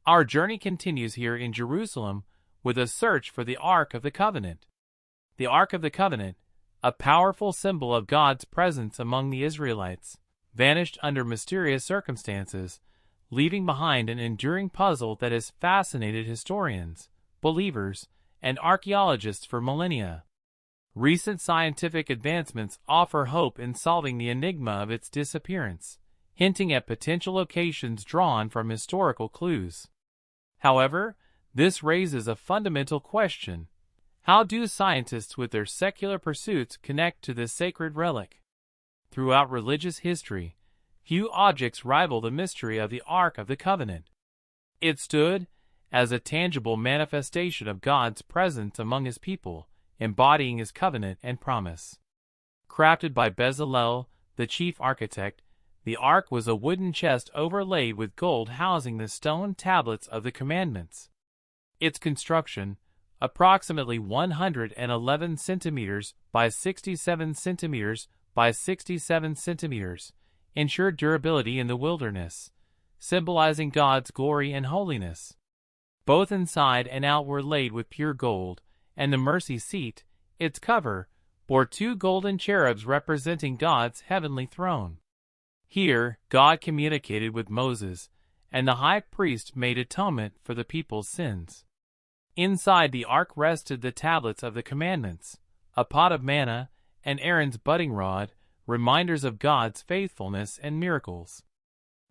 Our journey continues here in Jerusalem with a search for the Ark of the Covenant. The Ark of the Covenant, a powerful symbol of God's presence among the Israelites, vanished under mysterious circumstances, leaving behind an enduring puzzle that has fascinated historians, believers, and archaeologists for millennia. Recent scientific advancements offer hope in solving the enigma of its disappearance, hinting at potential locations drawn from historical clues. However, this raises a fundamental question. How do scientists with their secular pursuits connect to this sacred relic? Throughout religious history, few objects rival the mystery of the Ark of the Covenant. It stood as a tangible manifestation of God's presence among His people, embodying His covenant and promise. Crafted by Bezalel, the chief architect, the Ark was a wooden chest overlaid with gold housing the stone tablets of the commandments. Its construction, approximately 111 centimeters by 67 centimeters by 67 centimeters, ensured durability in the wilderness, symbolizing God's glory and holiness. Both inside and out were laid with pure gold, and the mercy seat, its cover, bore two golden cherubs representing God's heavenly throne. Here, God communicated with Moses, and the high priest made atonement for the people's sins. Inside the ark rested the tablets of the commandments, a pot of manna, and Aaron's budding rod, reminders of God's faithfulness and miracles.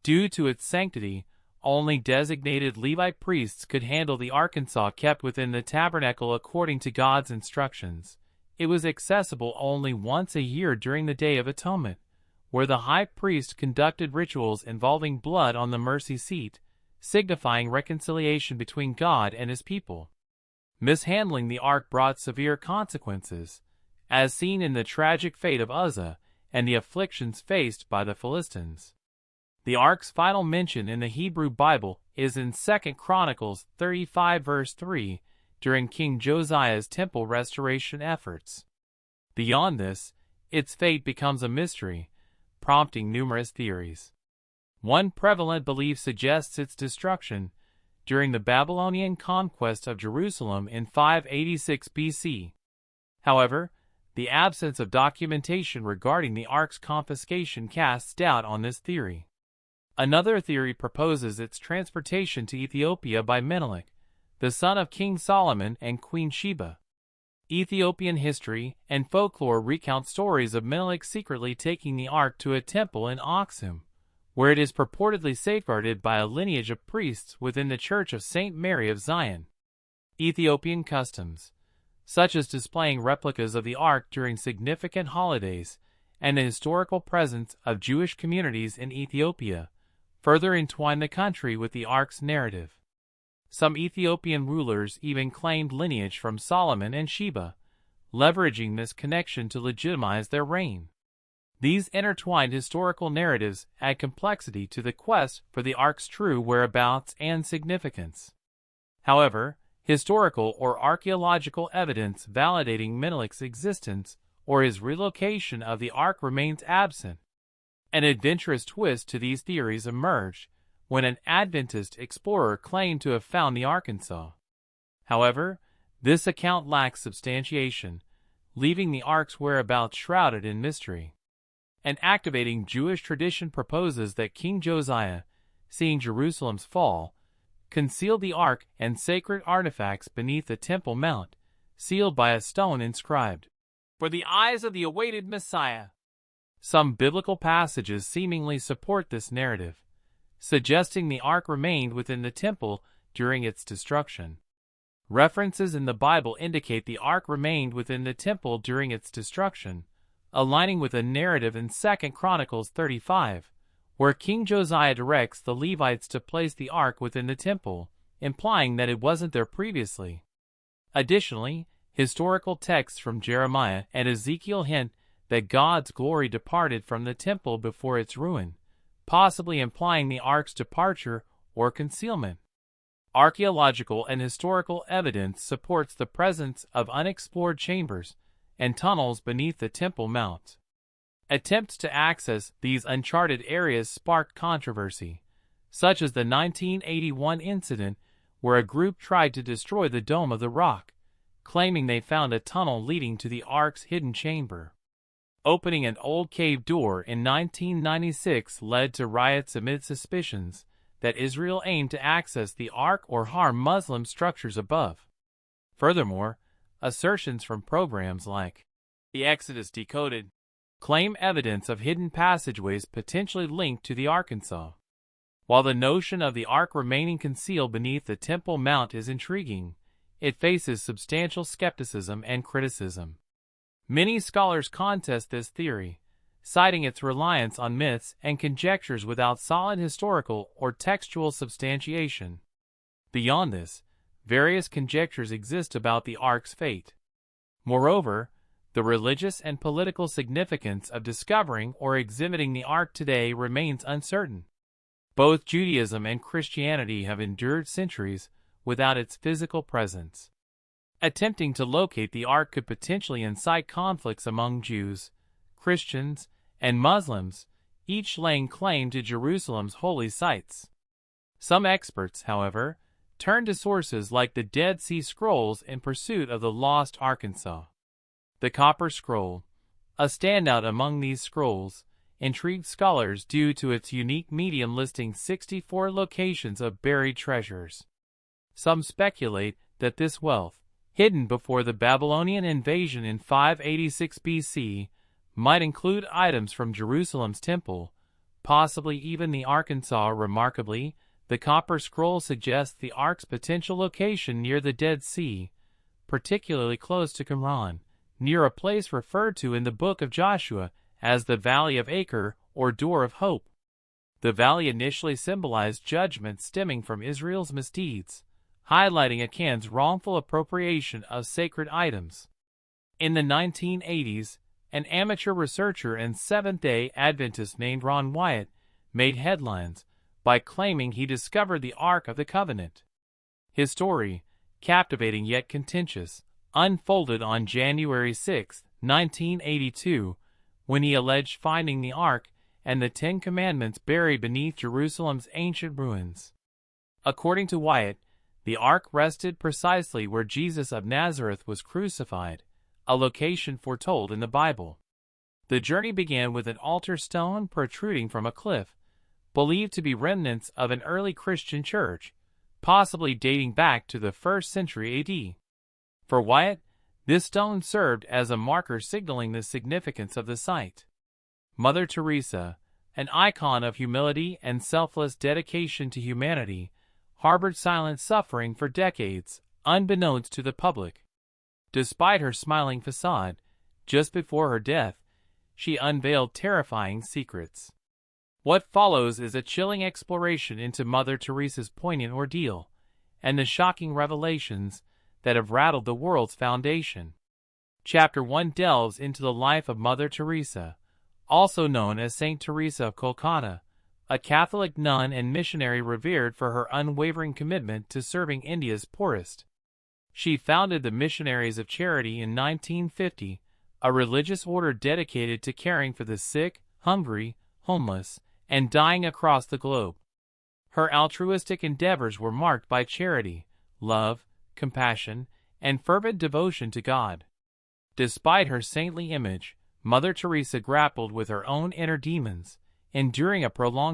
Due to its sanctity, only designated Levite priests could handle the ark kept within the tabernacle according to God's instructions. It was accessible only once a year during the Day of Atonement, where the high priest conducted rituals involving blood on the mercy seat, signifying reconciliation between God and His people. Mishandling the ark brought severe consequences, as seen in the tragic fate of Uzzah and the afflictions faced by the Philistines. The ark's final mention in the Hebrew Bible is in 2 Chronicles 35 verse 3, during King Josiah's temple restoration efforts. Beyond this, its fate becomes a mystery, prompting numerous theories. One prevalent belief suggests its destruction during the Babylonian conquest of Jerusalem in 586 BC. However, the absence of documentation regarding the ark's confiscation casts doubt on this theory. Another theory proposes its transportation to Ethiopia by Menelik, the son of King Solomon and Queen Sheba. Ethiopian history and folklore recount stories of Menelik secretly taking the ark to a temple in Aksum, where it is purportedly safeguarded by a lineage of priests within the Church of St. Mary of Zion. Ethiopian customs, such as displaying replicas of the ark during significant holidays, and the historical presence of Jewish communities in Ethiopia, further entwine the country with the ark's narrative. Some Ethiopian rulers even claimed lineage from Solomon and Sheba, leveraging this connection to legitimize their reign. These intertwined historical narratives add complexity to the quest for the ark's true whereabouts and significance. However, historical or archaeological evidence validating Menelik's existence or his relocation of the ark remains absent. An adventurous twist to these theories emerged when an Adventist explorer claimed to have found the Arkansas. However, this account lacks substantiation, leaving the ark's whereabouts shrouded in mystery. An activating Jewish tradition proposes that King Josiah, seeing Jerusalem's fall, concealed the ark and sacred artifacts beneath the Temple Mount, sealed by a stone inscribed, "For the eyes of the awaited Messiah." Some biblical passages seemingly support this narrative, suggesting the ark remained within the temple during its destruction. References in the Bible indicate the ark remained within the temple during its destruction, aligning with a narrative in 2 Chronicles 35, where King Josiah directs the Levites to place the ark within the temple, implying that it wasn't there previously. Additionally, historical texts from Jeremiah and Ezekiel hint that God's glory departed from the temple before its ruin, possibly implying the ark's departure or concealment. Archaeological and historical evidence supports the presence of unexplored chambers and tunnels beneath the Temple Mount. Attempts to access these uncharted areas sparked controversy. such as the 1981 incident where a group tried to destroy the Dome of the Rock, claiming they found a tunnel leading to the Ark's hidden chamber. Opening an old cave door in 1996 led to riots amid suspicions that Israel aimed to access the Ark or harm Muslim structures above. Furthermore, assertions from programs like the Exodus Decoded claim evidence of hidden passageways potentially linked to the Arkansas. While the notion of the Ark remaining concealed beneath the Temple Mount is intriguing, it faces substantial skepticism and criticism. Many scholars contest this theory, citing its reliance on myths and conjectures without solid historical or textual substantiation. Beyond this, various conjectures exist about the Ark's fate. Moreover, the religious and political significance of discovering or exhibiting the Ark today remains uncertain. Both Judaism and Christianity have endured centuries without its physical presence. Attempting to locate the Ark could potentially incite conflicts among Jews, Christians, and Muslims, each laying claim to Jerusalem's holy sites. Some experts, however, turn to sources like the Dead Sea Scrolls in pursuit of the lost Arkansas. The Copper Scroll, a standout among these scrolls, intrigued scholars due to its unique medium listing 64 locations of buried treasures. Some speculate that this wealth, hidden before the Babylonian invasion in 586 BC, might include items from Jerusalem's temple, possibly even the Arkansas. Remarkably, the Copper Scroll suggests the Ark's potential location near the Dead Sea, particularly close to Qumran, near a place referred to in the book of Joshua as the Valley of Acre or Door of Hope. The valley initially symbolized judgment stemming from Israel's misdeeds, highlighting Achan's wrongful appropriation of sacred items. In the 1980s, an amateur researcher and Seventh-day Adventist named Ron Wyatt made headlines by claiming he discovered the Ark of the Covenant. His story, captivating yet contentious, unfolded on January 6, 1982, when he alleged finding the Ark and the Ten Commandments buried beneath Jerusalem's ancient ruins. According to Wyatt, the Ark rested precisely where Jesus of Nazareth was crucified, a location foretold in the Bible. The journey began with an altar stone protruding from a cliff, believed to be remnants of an early Christian church, possibly dating back to the 1st century AD. For Wyatt, this stone served as a marker signaling the significance of the site. Mother Teresa, an icon of humility and selfless dedication to humanity, harbored silent suffering for decades, unbeknownst to the public. Despite her smiling facade, just before her death, she unveiled terrifying secrets. What follows is a chilling exploration into Mother Teresa's poignant ordeal, and the shocking revelations that have rattled the world's foundation. Chapter 1 delves into the life of Mother Teresa, also known as Saint Teresa of Calcutta, a Catholic nun and missionary revered for her unwavering commitment to serving India's poorest. She founded the Missionaries of Charity in 1950, a religious order dedicated to caring for the sick, hungry, homeless, and dying across the globe. Her altruistic endeavors were marked by charity, love, compassion, and fervent devotion to God. Despite her saintly image, Mother Teresa grappled with her own inner demons, enduring a prolonged